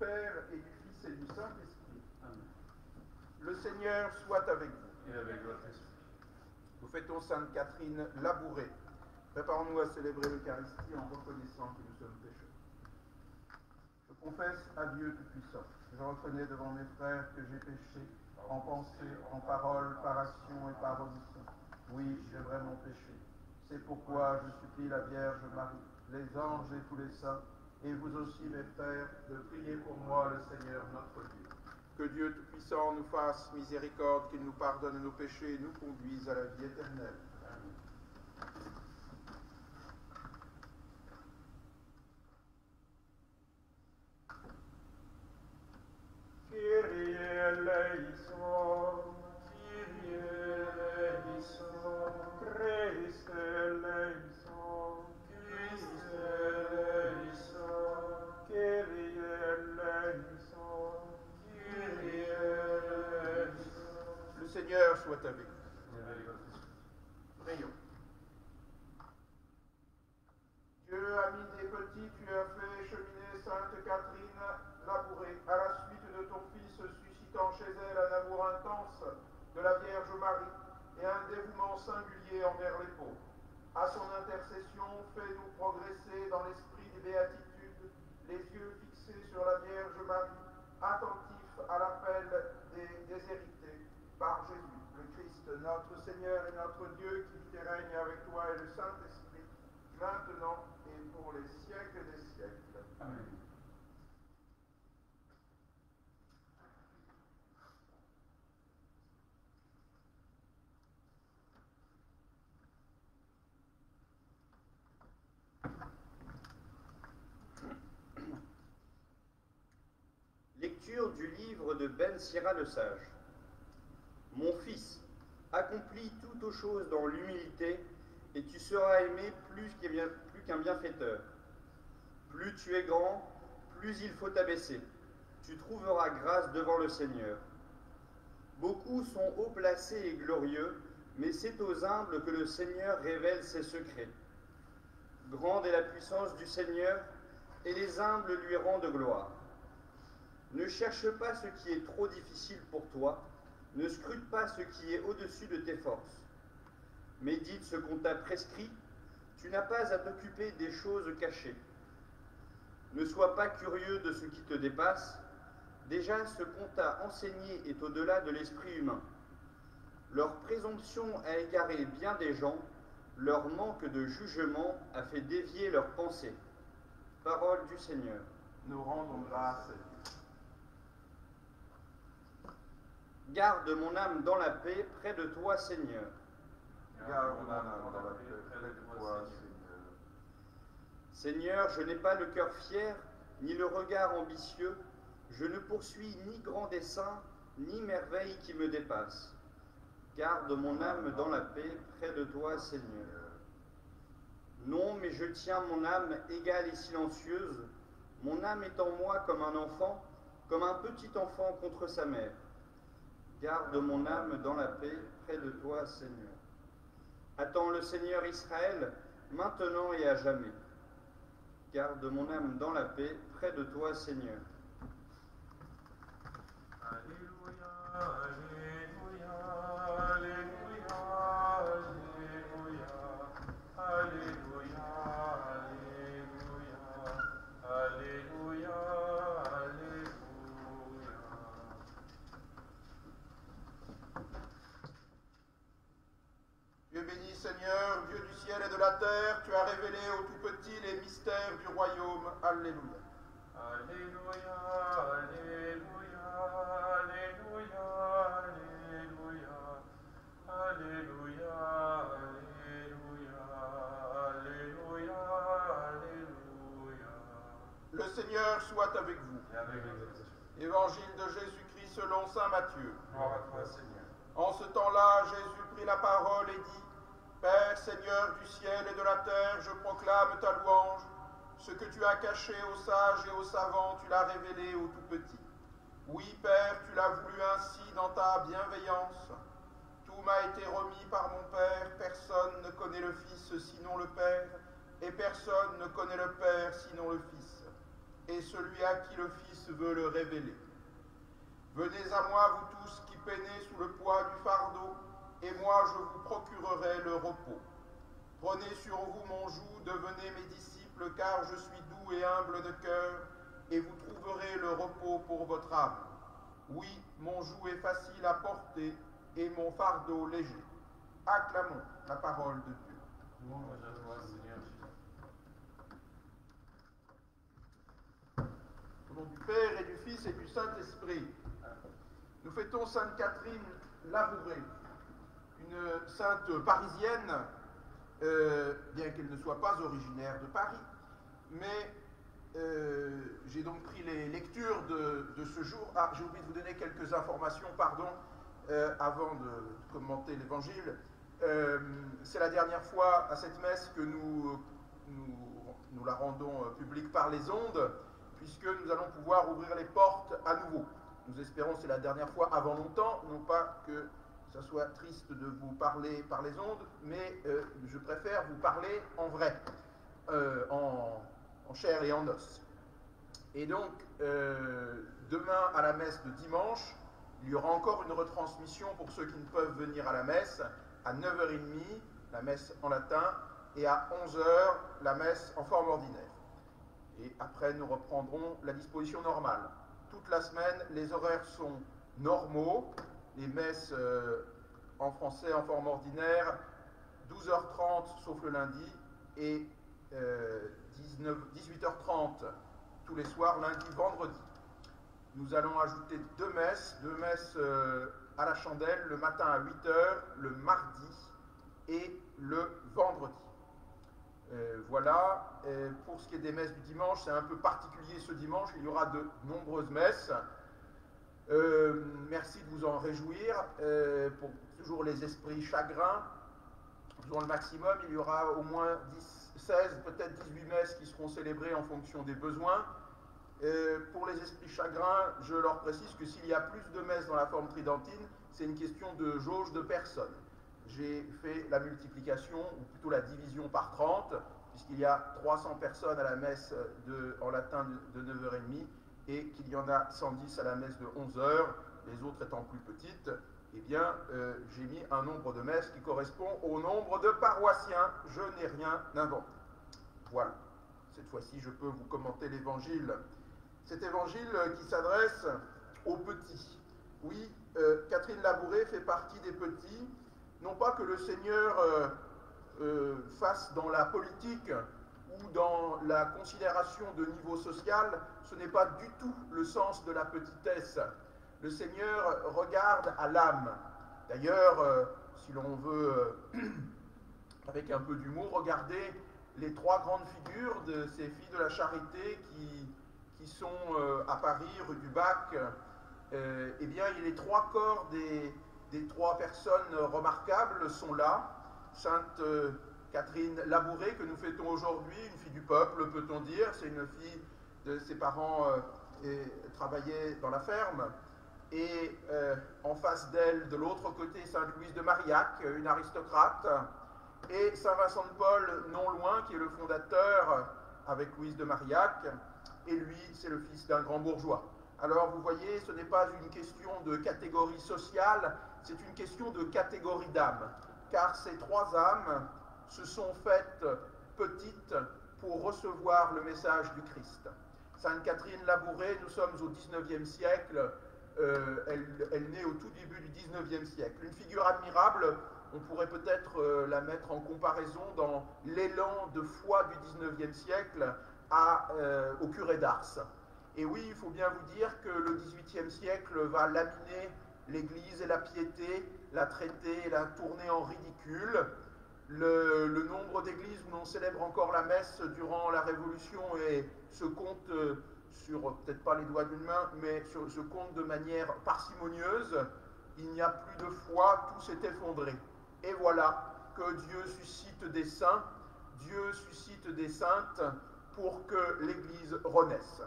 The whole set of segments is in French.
Père et du Fils et du Saint-Esprit. Amen. Le Seigneur soit avec vous. Et avec votre esprit. Nous fêtons Sainte Catherine Labourée. Préparons-nous à célébrer l'Eucharistie en reconnaissant que nous sommes pécheurs. Je confesse à Dieu Tout-Puissant. Je reconnais devant mes frères que j'ai péché en pensée, en parole, par action et par omission. Oui, j'ai vraiment péché. C'est pourquoi je supplie la Vierge Marie, les anges et tous les saints, et vous aussi, mes frères, de prier pour moi, le Seigneur notre Dieu. Que Dieu Tout-Puissant nous fasse miséricorde, qu'il nous pardonne nos péchés et nous conduise à la vie éternelle. Amen. Kyrie eleison, Kyrie eleison, Christe eleison, Christe eleison, Kyrie eleison, Kyrie eleison. Le Seigneur soit avec vous. Prions. Dieu, ami des petits, tu as fait cheminer Sainte Catherine Labourée à la suite de ton Fils, suscitant chez elle un amour intense de la Vierge Marie et un dévouement singulier envers les pauvres. À son intercession, fais-nous progresser dans l'esprit des béatitudes, les yeux fixés sur la Vierge Marie, attentifs à l'appel des déshérités par Jésus, le Christ, notre Seigneur et notre Dieu, qui vit et règne avec toi et le Saint-Esprit, maintenant et pour les siècles des siècles. Amen. Lecture du livre de Ben Sira le Sage. Mon fils, accomplis toutes choses dans l'humilité, et tu seras aimé plus qu'un bienfaiteur. Plus tu es grand, plus il faut t'abaisser. Tu trouveras grâce devant le Seigneur. Beaucoup sont haut placés et glorieux, mais c'est aux humbles que le Seigneur révèle ses secrets. Grande est la puissance du Seigneur, et les humbles lui rendent gloire. Ne cherche pas ce qui est trop difficile pour toi, ne scrute pas ce qui est au-dessus de tes forces. Médite ce qu'on t'a prescrit, tu n'as pas à t'occuper des choses cachées. Ne sois pas curieux de ce qui te dépasse, déjà ce qu'on t'a enseigné est au-delà de l'esprit humain. Leur présomption a égaré bien des gens, leur manque de jugement a fait dévier leurs pensées. Parole du Seigneur. Nous rendons grâce à Dieu. Garde mon âme dans la paix près de toi, Seigneur. Garde mon âme dans la paix près de toi, Seigneur. Seigneur, je n'ai pas le cœur fier, ni le regard ambitieux. Je ne poursuis ni grand dessein, ni merveille qui me dépasse. Garde mon âme dans la paix près de toi, Seigneur. Non, mais je tiens mon âme égale et silencieuse. Mon âme est en moi comme un enfant, comme un petit enfant contre sa mère. Garde mon âme dans la paix près de toi, Seigneur. Attends le Seigneur Israël, maintenant et à jamais. Garde mon âme dans la paix près de toi, Seigneur. Alléluia, Alléluia, Alléluia, Alléluia, Alléluia, Alléluia, Alléluia, Alléluia. Dieu béni, Seigneur, Dieu du ciel et de la terre, tu as révélé aux tout-petits les mystères du royaume. Alléluia. Alléluia, Alléluia, Alléluia, Alléluia, Alléluia, Alléluia, Alléluia, Alléluia. Le Seigneur soit avec vous. Et avec les Évangile de Jésus-Christ selon saint Matthieu. gloire à toi, Seigneur. En ce temps-là, Jésus prit la parole et dit, Père, Seigneur du ciel et de la terre, je proclame ta louange. Ce que tu as caché aux sages et aux savants, tu l'as révélé aux tout-petits. Oui, Père, tu l'as voulu ainsi dans ta bienveillance. Tout m'a été remis par mon Père. Personne ne connaît le Fils sinon le Père, et personne ne connaît le Père sinon le Fils, et celui à qui le Fils veut le révéler. Venez à moi, vous tous qui peinez sous le poids du fardeau, et moi je vous procurerai le repos. Prenez sur vous mon joug, devenez mes disciples, car je suis doux et humble de cœur, et vous trouverez le repos pour votre âme. Oui, mon joug est facile à porter, et mon fardeau léger. Acclamons la parole de Dieu. Louange à toi, Seigneur Jésus. Au nom du Père et du Fils et du Saint-Esprit, nous fêtons Sainte Catherine Labouré, une sainte parisienne, bien qu'elle ne soit pas originaire de Paris, mais j'ai donc pris les lectures de ce jour. Ah, j'ai oublié de vous donner quelques informations, pardon, avant de commenter l'Évangile. C'est la dernière fois à cette messe que nous la rendons publique par les ondes, puisque nous allons pouvoir ouvrir les portes à nouveau. Nous espérons que c'est la dernière fois avant longtemps, non pas que ça soit triste de vous parler par les ondes, mais je préfère vous parler en vrai, en chair et en os. Et donc, demain à la messe de dimanche, il y aura encore une retransmission pour ceux qui ne peuvent venir à la messe, à 9h30, la messe en latin, et à 11h, la messe en forme ordinaire. Et après, nous reprendrons la disposition normale. Toute la semaine, les horaires sont normaux, les messes en français en forme ordinaire, 12h30 sauf le lundi, et 18h30 tous les soirs, lundi, vendredi. Nous allons ajouter deux messes à la chandelle, le matin à 8h, le mardi et le vendredi. Voilà, pour ce qui est des messes du dimanche, c'est un peu particulier ce dimanche, il y aura de nombreuses messes. Merci de vous en réjouir, pour toujours les esprits chagrins, faisons le maximum, il y aura au moins 16, peut-être 18 messes qui seront célébrées en fonction des besoins. Pour les esprits chagrins, je leur précise que s'il y a plus de messes dans la forme tridentine, c'est une question de jauge de personnes. J'ai fait la multiplication, ou plutôt la division par 30, puisqu'il y a 300 personnes à la messe en latin de 9h30, et qu'il y en a 110 à la messe de 11h, les autres étant plus petites, eh bien, j'ai mis un nombre de messes qui correspond au nombre de paroissiens. Je n'ai rien inventé. Voilà. Cette fois-ci, je peux vous commenter l'évangile. Cet évangile qui s'adresse aux petits. Oui, Catherine Labouré fait partie des petits. Non pas que le Seigneur fasse dans la politique ou dans la considération de niveau social, ce n'est pas du tout le sens de la petitesse. Le Seigneur regarde à l'âme. D'ailleurs, si l'on veut, avec un peu d'humour, regarder les trois grandes figures de ces filles de la charité qui sont à Paris, rue du Bac. Eh bien, les trois corps des trois personnes remarquables sont là. Sainte Catherine Labouré, que nous fêtons aujourd'hui, une fille du peuple, peut-on dire. C'est une fille de ses parents travaillaient dans la ferme. Et en face d'elle, de l'autre côté, Sainte Louise de Marillac, une aristocrate, et Saint Vincent de Paul, non loin, qui est le fondateur avec Louise de Marillac, et lui, c'est le fils d'un grand bourgeois. Alors, vous voyez, ce n'est pas une question de catégorie sociale, c'est une question de catégorie d'âme, car ces trois âmes se sont faites petites pour recevoir le message du Christ. Sainte Catherine Labouré, nous sommes au XIXe siècle, elle naît au tout début du XIXe siècle. Une figure admirable, on pourrait peut-être la mettre en comparaison dans l'élan de foi du XIXe siècle au curé d'Ars. Et oui, il faut bien vous dire que le XVIIIe siècle va laminer l'Église et la piété, la traiter, la tourner en ridicule. Le nombre d'églises où l'on célèbre encore la messe durant la Révolution se compte sur, peut-être pas les doigts d'une main, mais se compte de manière parcimonieuse. Il n'y a plus de foi, tout s'est effondré. Et voilà que Dieu suscite des saints, Dieu suscite des saintes pour que l'Église renaisse.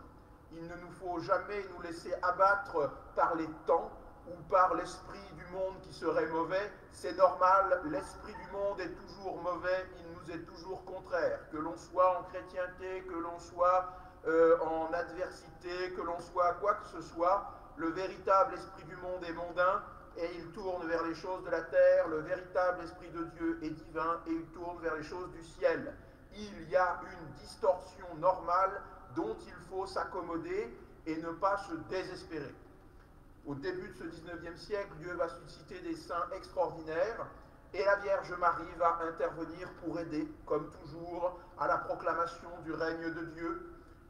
Il ne nous faut jamais nous laisser abattre par les temps ou par l'esprit du monde qui serait mauvais. C'est normal, l'esprit du monde est toujours mauvais, il nous est toujours contraire. Que l'on soit en chrétienté, que l'on soit en adversité, que l'on soit quoi que ce soit, le véritable esprit du monde est mondain et il tourne vers les choses de la terre, le véritable esprit de Dieu est divin et il tourne vers les choses du ciel. Il y a une distorsion normale dont il faut s'accommoder et ne pas se désespérer. Au début de ce 19e siècle, Dieu va susciter des saints extraordinaires et la Vierge Marie va intervenir pour aider, comme toujours, à la proclamation du règne de Dieu,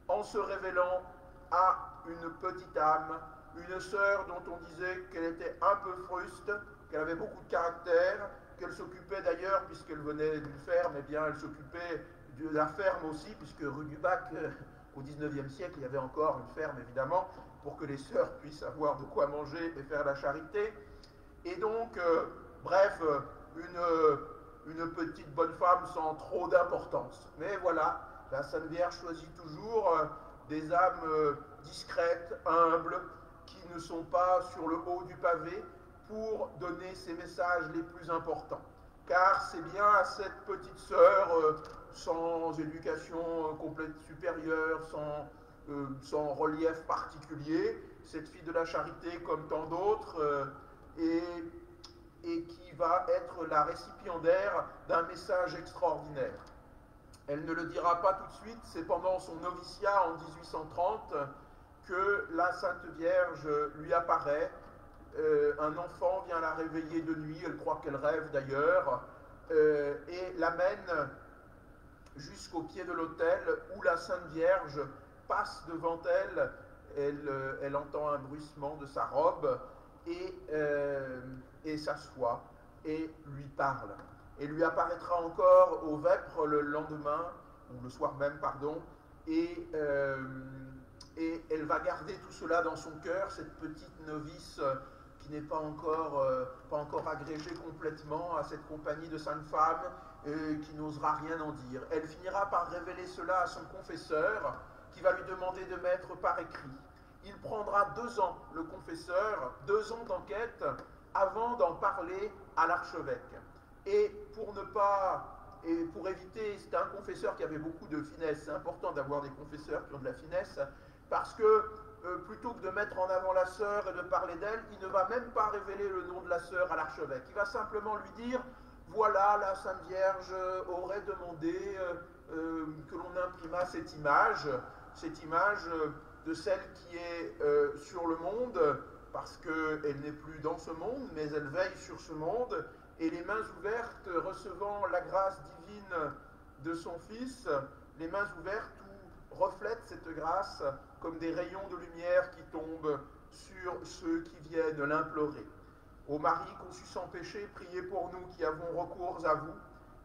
en se révélant à une petite âme, une sœur dont on disait qu'elle était un peu fruste, qu'elle avait beaucoup de caractère, qu'elle s'occupait d'ailleurs, puisqu'elle venait d'une ferme, eh bien elle s'occupait de la ferme aussi, puisque rue du Bac, au 19e siècle, il y avait encore une ferme évidemment, pour que les sœurs puissent avoir de quoi manger et faire la charité. Et donc, bref, une petite bonne femme sans trop d'importance. Mais voilà, la Sainte Vierge choisit toujours des âmes discrètes, humbles, qui ne sont pas sur le haut du pavé pour donner ces messages les plus importants. Car c'est bien à cette petite sœur sans éducation complète supérieure, sans relief particulier, cette fille de la charité comme tant d'autres, et qui va être la récipiendaire d'un message extraordinaire. Elle ne le dira pas tout de suite, c'est pendant son noviciat en 1830 que la Sainte Vierge lui apparaît. Un enfant vient la réveiller de nuit, elle croit qu'elle rêve d'ailleurs, et l'amène jusqu'au pied de l'autel où la Sainte Vierge passe devant elle. Elle entend un bruissement de sa robe et s'assoit et lui parle. Et lui apparaîtra encore au vêpres le lendemain, ou le soir même, pardon, et elle va garder tout cela dans son cœur, cette petite novice qui n'est pas encore agrégée complètement à cette compagnie de saintes femmes, qui n'osera rien en dire. Elle finira par révéler cela à son confesseur, qui va lui demander de mettre par écrit. Il prendra 2 ans, le confesseur, 2 ans d'enquête, avant d'en parler à l'archevêque. Et pour éviter, c'était un confesseur qui avait beaucoup de finesse. C'est important d'avoir des confesseurs qui ont de la finesse, parce que plutôt que de mettre en avant la sœur et de parler d'elle, il ne va même pas révéler le nom de la sœur à l'archevêque. Il va simplement lui dire, voilà, la Sainte Vierge aurait demandé que l'on imprimât cette image de celle qui est sur le monde, parce qu'elle n'est plus dans ce monde, mais elle veille sur ce monde, et les mains ouvertes recevant la grâce divine de son Fils, les mains ouvertes où reflètent cette grâce comme des rayons de lumière qui tombent sur ceux qui viennent l'implorer. Ô Marie conçue sans péché, priez pour nous qui avons recours à vous.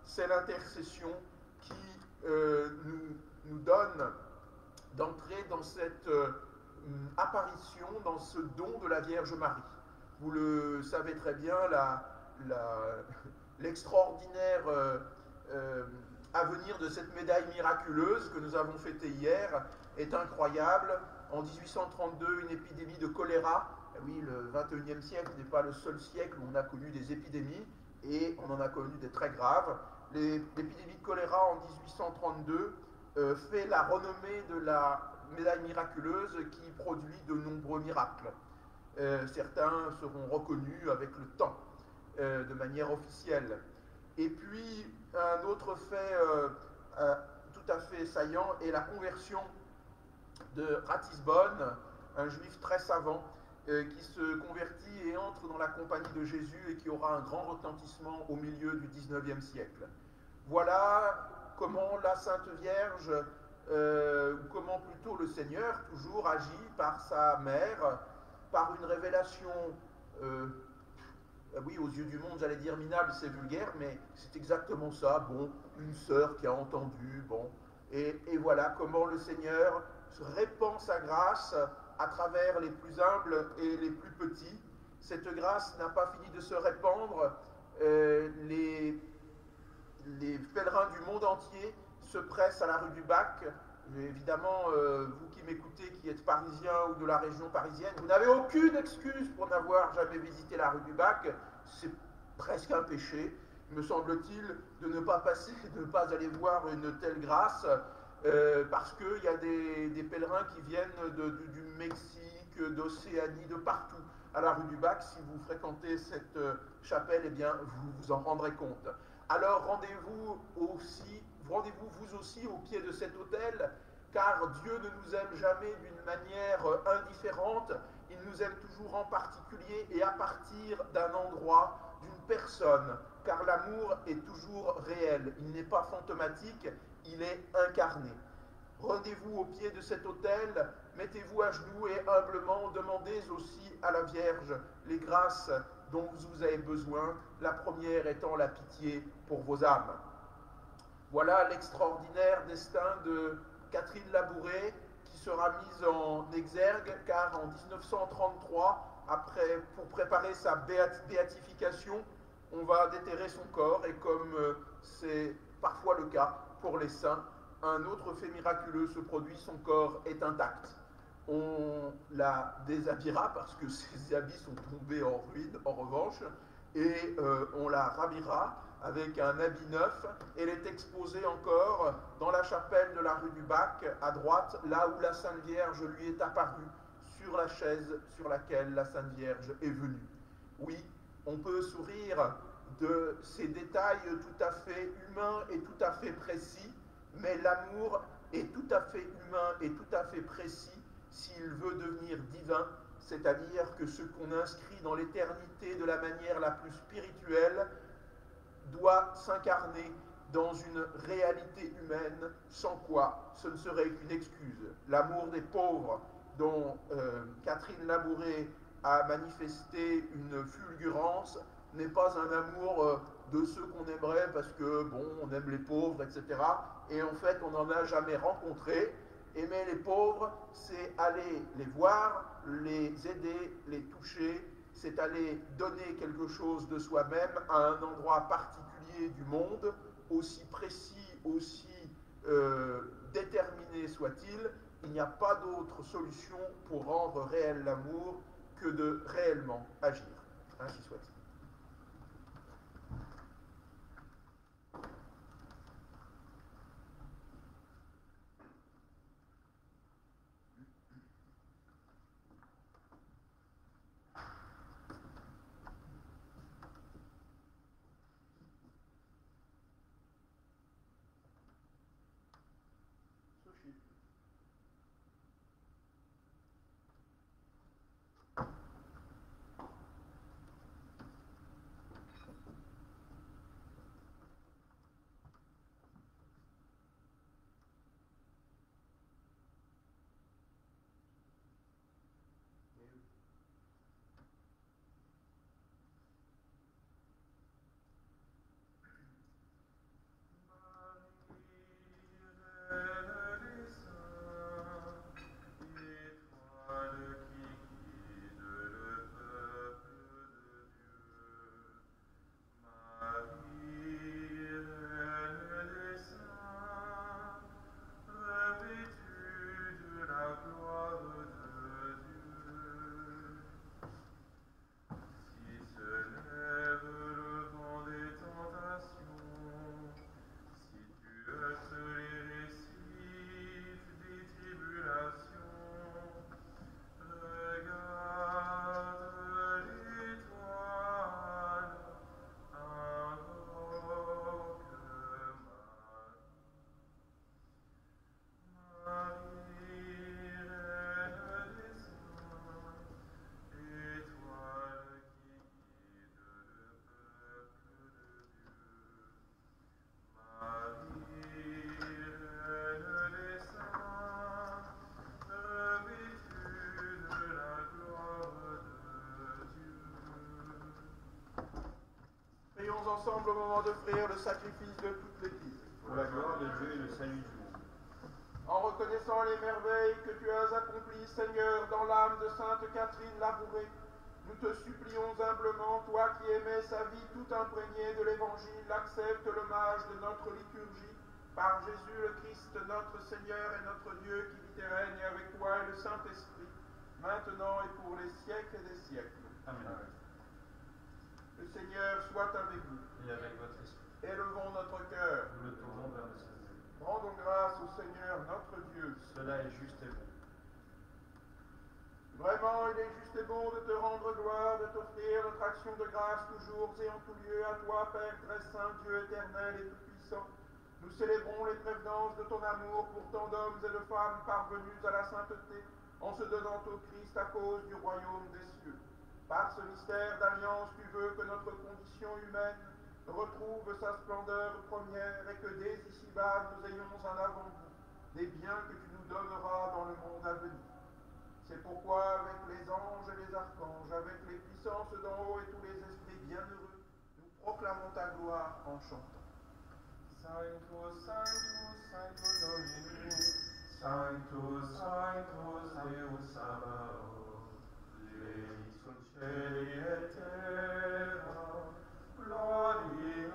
C'est l'intercession qui nous donne d'entrer dans cette apparition, dans ce don de la Vierge Marie. Vous le savez très bien, l'extraordinaire avenir de cette médaille miraculeuse que nous avons fêtée hier est incroyable. En 1832, une épidémie de choléra. Oui, le 21e siècle n'est pas le seul siècle où on a connu des épidémies, et on en a connu des très graves. L'épidémie de choléra en 1832 fait la renommée de la médaille miraculeuse qui produit de nombreux miracles. Certains seront reconnus avec le temps, de manière officielle. Et puis, un autre fait tout à fait saillant est la conversion de Ratisbonne, un juif très savant, qui se convertit et entre dans la compagnie de Jésus et qui aura un grand retentissement au milieu du 19e siècle. Voilà comment la Sainte Vierge, ou comment plutôt le Seigneur, toujours agit par sa mère, par une révélation, oui, aux yeux du monde, j'allais dire minable, c'est vulgaire, mais c'est exactement ça, bon, une sœur qui a entendu, bon, et voilà comment le Seigneur répand sa grâce à travers les plus humbles et les plus petits. Cette grâce n'a pas fini de se répandre. Les pèlerins du monde entier se pressent à la rue du Bac. Évidemment, vous qui m'écoutez, qui êtes parisien ou de la région parisienne, vous n'avez aucune excuse pour n'avoir jamais visité la rue du Bac. C'est presque un péché, me semble-t-il, de ne pas passer, de ne pas aller voir une telle grâce. parce qu'il y a des pèlerins qui viennent du Mexique, d'Océanie, de partout à la rue du Bac. Si vous fréquentez cette chapelle, eh bien, vous vous en rendrez compte. Alors rendez-vous vous aussi au pied de cet autel, car Dieu ne nous aime jamais d'une manière indifférente, il nous aime toujours en particulier et à partir d'un endroit, d'une personne, car l'amour est toujours réel, il n'est pas fantomatique, il est incarné. Rendez-vous au pied de cet autel, mettez-vous à genoux et humblement demandez aussi à la Vierge les grâces dont vous avez besoin, la première étant la pitié pour vos âmes. Voilà l'extraordinaire destin de Catherine Labouré qui sera mise en exergue car en 1933, pour préparer sa béatification, on va déterrer son corps et comme c'est parfois le cas pour les saints, un autre fait miraculeux se produit, son corps est intact. On la déshabillera parce que ses habits sont tombés en ruine en revanche et on la rhabillera avec un habit neuf. Elle est exposée encore dans la chapelle de la rue du Bac à droite, là où la Sainte Vierge lui est apparue sur la chaise sur laquelle la Sainte Vierge est venue. Oui, on peut sourire de ces détails tout à fait humains et tout à fait précis, mais l'amour est tout à fait humain et tout à fait précis s'il veut devenir divin, c'est-à-dire que ce qu'on inscrit dans l'éternité de la manière la plus spirituelle doit s'incarner dans une réalité humaine, sans quoi ce ne serait qu'une excuse. L'amour des pauvres dont Catherine Labouré a manifesté une fulgurance n'est pas un amour de ceux qu'on aimerait parce que, bon, on aime les pauvres, etc. Et en fait, on n'en a jamais rencontré. Aimer les pauvres, c'est aller les voir, les aider, les toucher, c'est aller donner quelque chose de soi-même à un endroit particulier du monde, aussi précis, aussi déterminé soit-il. Il n'y a pas d'autre solution pour rendre réel l'amour que de réellement agir. Ainsi soit-il. Ensemble au moment d'offrir le sacrifice de toute l'Église. Pour la gloire de Dieu et le salut du monde. En reconnaissant les merveilles que tu as accomplies, Seigneur, dans l'âme de Sainte Catherine Labouré, nous te supplions humblement, toi qui aimais sa vie tout imprégnée de l'Évangile, accepte l'hommage de notre liturgie, par Jésus le Christ, notre Seigneur et notre Dieu, qui vit et règne avec toi et le Saint-Esprit, maintenant et pour les siècles des siècles. Amen. Le Seigneur soit avec vous. Et avec votre esprit. Élevons notre cœur. Nous le tournons vers le Seigneur. Rendons grâce au Seigneur notre Dieu. Cela est juste et bon. Vraiment, il est juste et bon de te rendre gloire, de t'offrir notre action de grâce toujours et en tout lieu à toi, Père très saint, Dieu éternel et tout-puissant. Nous célébrons les prévenances de ton amour pour tant d'hommes et de femmes parvenus à la sainteté en se donnant au Christ à cause du royaume des cieux. Par ce mystère d'alliance, tu veux que notre condition humaine retrouve sa splendeur première et que dès ici-bas nous ayons en avant-goût des biens que tu nous donneras dans le monde à venir. C'est pourquoi, avec les anges et les archanges, avec les puissances d'en haut et tous les esprits bienheureux, nous proclamons ta gloire en chantant. Sanctus, Sanctus, Sanctus Dominus, Sanctus, Sanctus Deus Sabaoth, Plenius sunt caeli et terra, gloria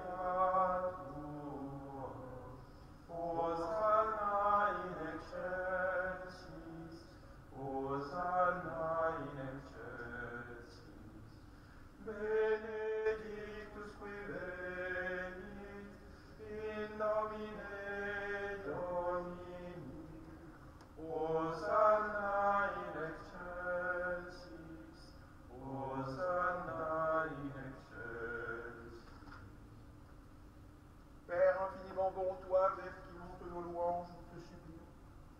tua. Hosanna in excelsis, Hosanna in excelsis. Benedictus qui venit in nomine Domini. Hosanna in excelsis, Hosanna in excelsis. Père infiniment bon, toi, vers qui monte nos louanges, nous te supplions,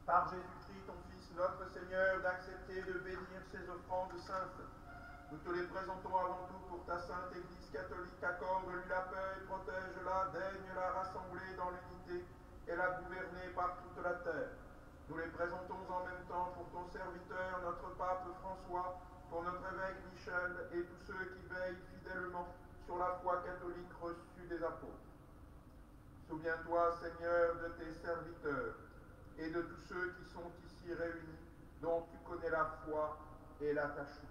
par Jésus-Christ, ton Fils, notre Seigneur, d'accepter de bénir ces offrandes saintes. Nous te les présentons avant tout pour ta sainte Église catholique. Accorde-lui la paix, protège-la, daigne-la rassembler dans l'unité et la gouverner par toute la terre. Nous les présentons en même temps pour ton serviteur, notre pape François, pour notre évêque Michel et tous ceux qui veillent fidèlement sur la foi catholique reçue des apôtres. Souviens-toi, Seigneur, de tes serviteurs et de tous ceux qui sont ici réunis, dont tu connais la foi et l'attachement.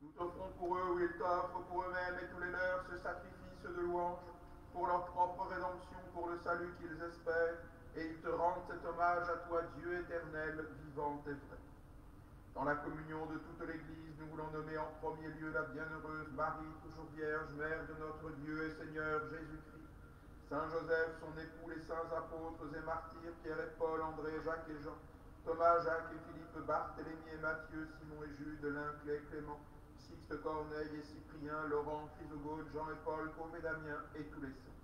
Nous t'offrons pour eux, ou ils t'offrent pour eux-mêmes et tous les leurs, ce sacrifice de louange, pour leur propre rédemption, pour le salut qu'ils espèrent, et ils te rendent cet hommage à toi, Dieu éternel, vivant et vrai. Dans la communion de toute l'Église, nous voulons nommer en premier lieu la bienheureuse Marie, toujours vierge, mère de notre Dieu et Seigneur Jésus-Christ, Saint Joseph, son époux, les saints apôtres et martyrs, Pierre et Paul, André, Jacques et Jean, Thomas, Jacques et Philippe, Barthélemy et Matthieu, Simon et Jude, Linclé, Clément, Sixte, Corneille et Cyprien, Laurent, Chrysogone, Jean et Paul, Côme et Damien et tous les saints.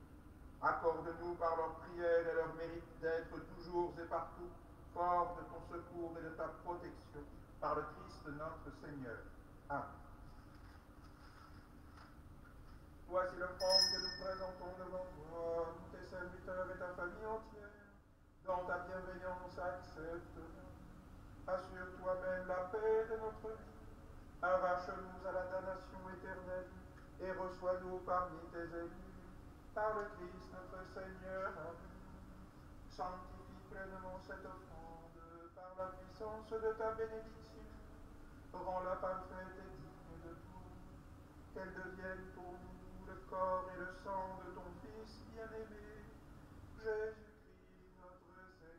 Accorde-nous par leurs prières et leur mérite d'être toujours et partout forts de ton secours et de ta protection, par le Christ notre Seigneur. Amen. Voici l'offrande que nous présentons devant toi, nous tes serviteurs et ta famille entière. Dans ta bienveillance, accepte-la. Assure toi-même la paix de notre vie. Arrache-nous à la damnation éternelle et reçois-nous parmi tes élus. Par le Christ notre Seigneur. Amen. Sanctifie pleinement cette offrande par la puissance de ta bénédiction. Rends-la parfaite et digne de toi. Qu'elle devienne pour nous le corps et le sang de ton Fils bien-aimé, Jésus-Christ notre Seigneur.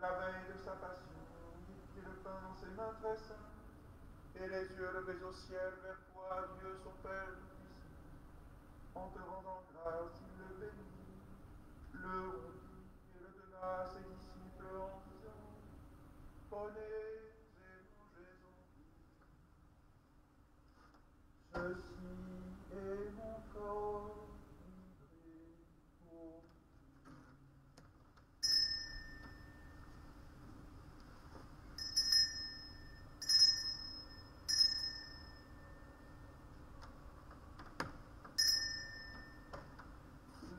La veille de sa passion, il prit le pain dans ses mains très saintes, et les yeux levés au ciel vers toi, Dieu son Père tout-puissant. En te rendant grâce, il le bénit, le rompit et le donna à ses disciples en disant: Prenez et mangez-en. Ceci est mon corps livré pour vous.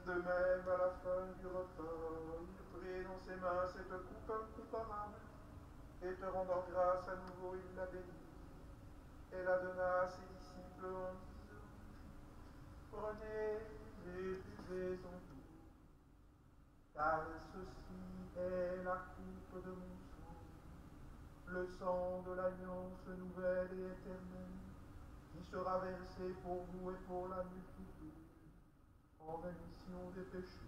De même, à la fin du repas, il prit dans ses mains cette coupe incomparable, et te rendant grâce à nouveau, il la bénit, et la donna à ses disciples en disant: Prenez et buvez-en tous, car ceci est la coupe de mon sang, le sang de l'alliance nouvelle et éternelle, qui sera versé pour vous et pour la multitude, en rémission des péchés.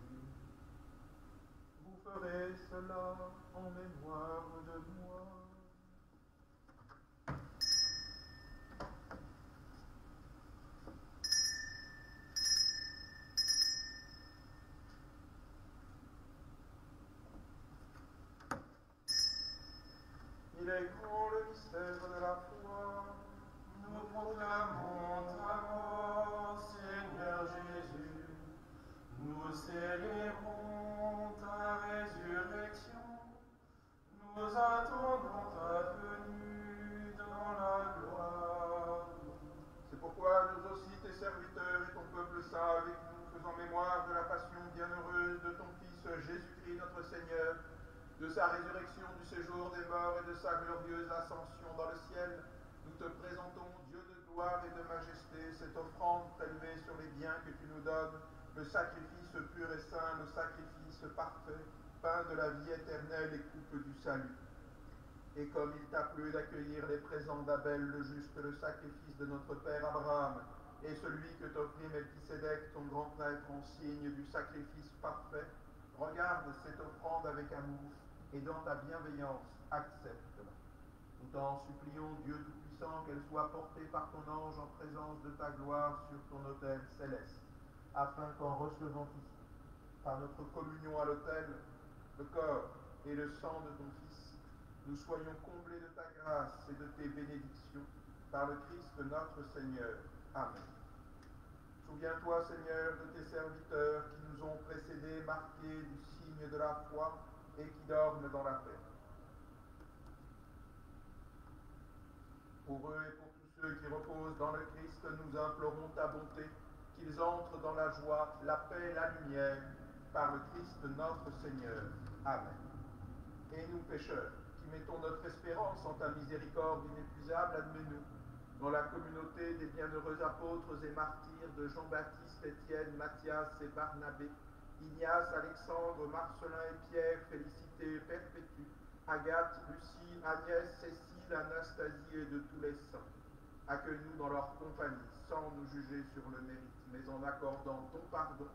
Vous ferez cela en mémoire de moi. célébrons le mystère de la foi. Nous proclamons ta mort, Seigneur Jésus. Nous célébrons ta résurrection. Nous attendons ta venue dans la gloire. C'est pourquoi nous aussi, tes serviteurs et ton peuple saint avec nous, faisant mémoire de la passion bienheureuse de ton Fils Jésus-Christ notre Seigneur, de sa résurrection du séjour des morts et de sa glorieuse ascension dans le ciel, nous te présentons, Dieu de gloire et de majesté, cette offrande prélevée sur les biens que tu nous donnes, le sacrifice pur et saint, le sacrifice parfait, pain de la vie éternelle et coupe du salut. Et comme il t'a plu d'accueillir les présents d'Abel le juste, le sacrifice de notre père Abraham, et celui que t'offrit Melchisédek, ton grand prêtre, en signe du sacrifice parfait, regarde cette offrande avec amour, et dans ta bienveillance, accepte-la. Nous t'en supplions, Dieu Tout-Puissant, qu'elle soit portée par ton ange en présence de ta gloire sur ton autel céleste, afin qu'en recevant ici, par notre communion à l'autel, le corps et le sang de ton Fils, nous soyons comblés de ta grâce et de tes bénédictions, par le Christ notre Seigneur. Amen. Souviens-toi, Seigneur, de tes serviteurs qui nous ont précédés, marqués du signe de la foi, et qui dorment dans la paix. Pour eux et pour tous ceux qui reposent dans le Christ, nous implorons ta bonté, qu'ils entrent dans la joie, la paix et la lumière, par le Christ notre Seigneur. Amen. Et nous, pécheurs, qui mettons notre espérance en ta miséricorde inépuisable, admets-nous, dans la communauté des bienheureux apôtres et martyrs de Jean-Baptiste, Étienne, Matthias et Barnabé, Ignace, Alexandre, Marcelin et Pierre, Félicité, Perpétue, Agathe, Lucie, Agnès, Cécile, Anastasie et de tous les saints. Accueille-nous dans leur compagnie, sans nous juger sur le mérite, mais en accordant ton pardon,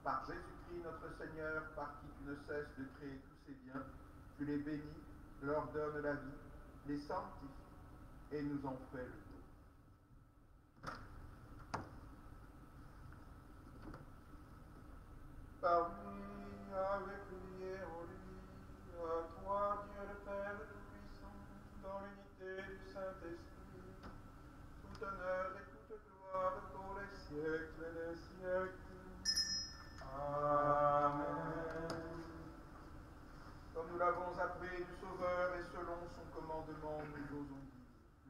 par Jésus-Christ notre Seigneur, par qui tu ne cesses de créer tous ces biens. Tu les bénis, leur donnes la vie, les sanctifies et nous en fais le don. Par lui, avec lui et en lui, à toi, Dieu le Père Tout-Puissant, dans l'unité du Saint-Esprit, tout honneur et toute gloire pour les siècles des siècles. Amen. Comme nous l'avons appris du Sauveur et selon son commandement, nous osons dire: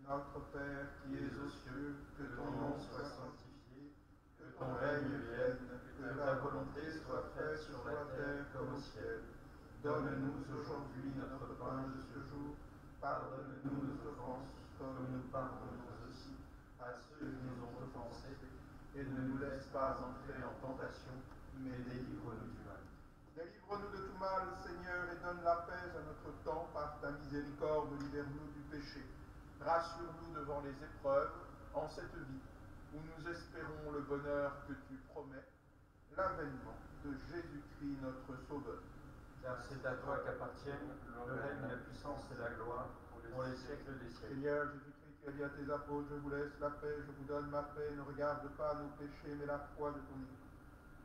Notre Père qui es aux cieux, que ton nom soit sanctifié, que ton règne vienne, que ta volonté soit faite sur la terre comme au ciel. Donne-nous aujourd'hui notre pain de ce jour. Pardonne-nous nos offenses, comme nous pardonnons aussi à ceux qui nous ont offensés. Et ne nous laisse pas entrer en tentation, mais délivre-nous du mal. Délivre-nous de tout mal, Seigneur, et donne la paix à notre temps par ta miséricorde, libère-nous du péché. Rassure-nous devant les épreuves, en cette vie, où nous espérons le bonheur que tu promets, l'avènement de Jésus-Christ notre Sauveur. Car c'est à toi qu'appartiennent le règne, la puissance et la gloire pour les siècles des siècles. Seigneur Jésus-Christ, tu as dit à tes apôtres: je vous laisse la paix, je vous donne ma paix, ne regarde pas nos péchés, mais la foi de ton Église.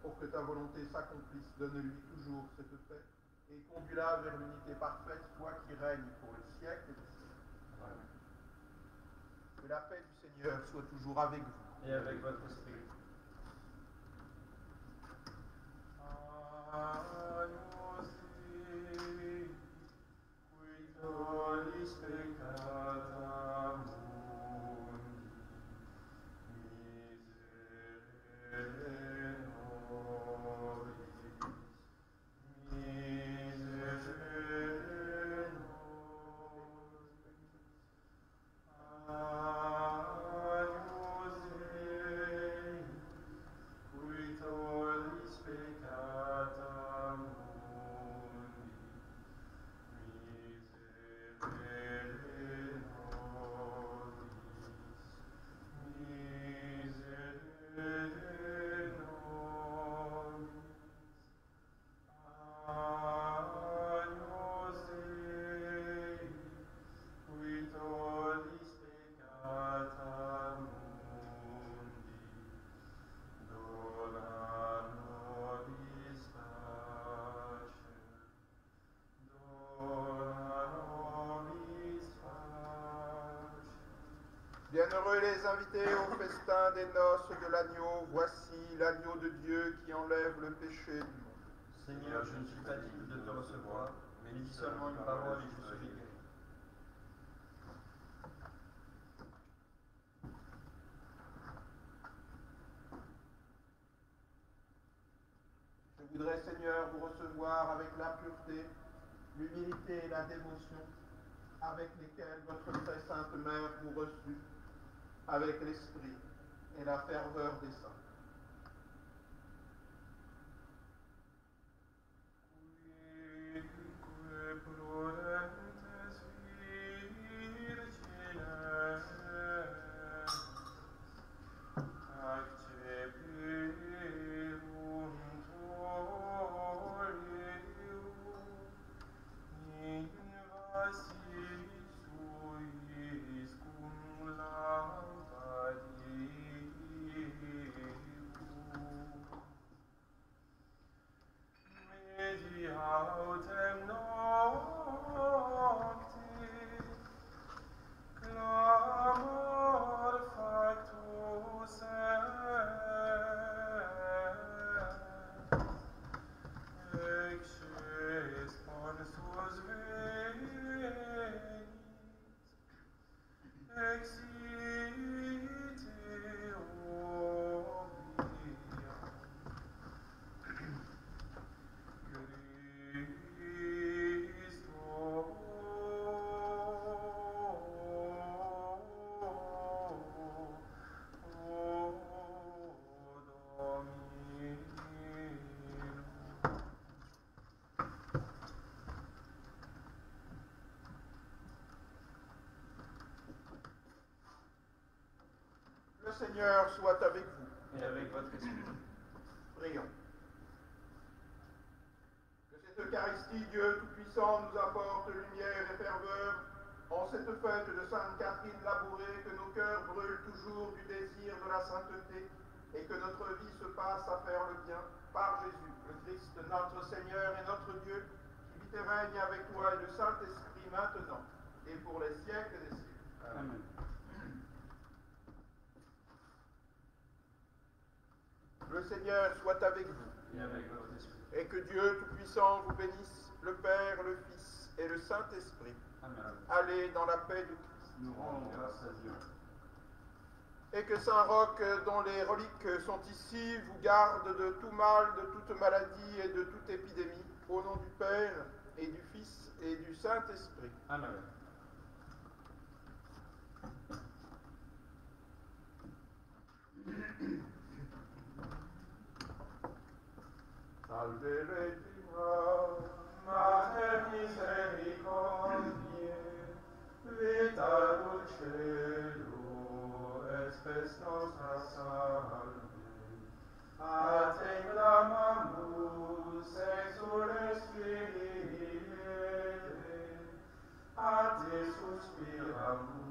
Pour que ta volonté s'accomplisse, donne-lui toujours cette paix et conduis-la vers l'unité parfaite, toi qui règnes pour les siècles des siècles. Amen. Que la paix du Seigneur soit toujours avec vous. Et avec votre esprit. Bienheureux les invités au festin des noces de l'agneau. Voici l'agneau de Dieu qui enlève le péché du monde. Seigneur, je ne suis pas digne de te recevoir, mais dis seulement une parole et je serai guéri. Je voudrais, Seigneur, vous recevoir avec la pureté, l'humilité et la dévotion avec lesquelles votre très sainte mère vous reçut, avec l'esprit et la ferveur des saints. Le Seigneur soit avec vous. Et avec votre esprit. Prions. Que cette Eucharistie, Dieu Tout-Puissant, nous apporte lumière et ferveur en cette fête de Sainte Catherine labourée, que nos cœurs brûlent toujours du désir de la sainteté et que notre vie se passe à faire le bien par Jésus, le Christ, notre Seigneur et notre Dieu, qui vit et règne avec toi et le Saint-Esprit maintenant et pour les siècles des siècles. Amen. Le Seigneur soit avec vous. Et avec votre esprit. Et que Dieu Tout-Puissant vous bénisse, le Père, le Fils et le Saint-Esprit. Amen. Allez dans la paix du Christ. Nous rendons grâce à Dieu. Et que Saint Roch, dont les reliques sont ici, vous garde de tout mal, de toute maladie et de toute épidémie, au nom du Père et du Fils et du Saint-Esprit. Amen. Salve Regina, Mater misericordiae, vita dulcedo, et spes nostra salve. A te clamamus, exules Filii, a te suspiramus,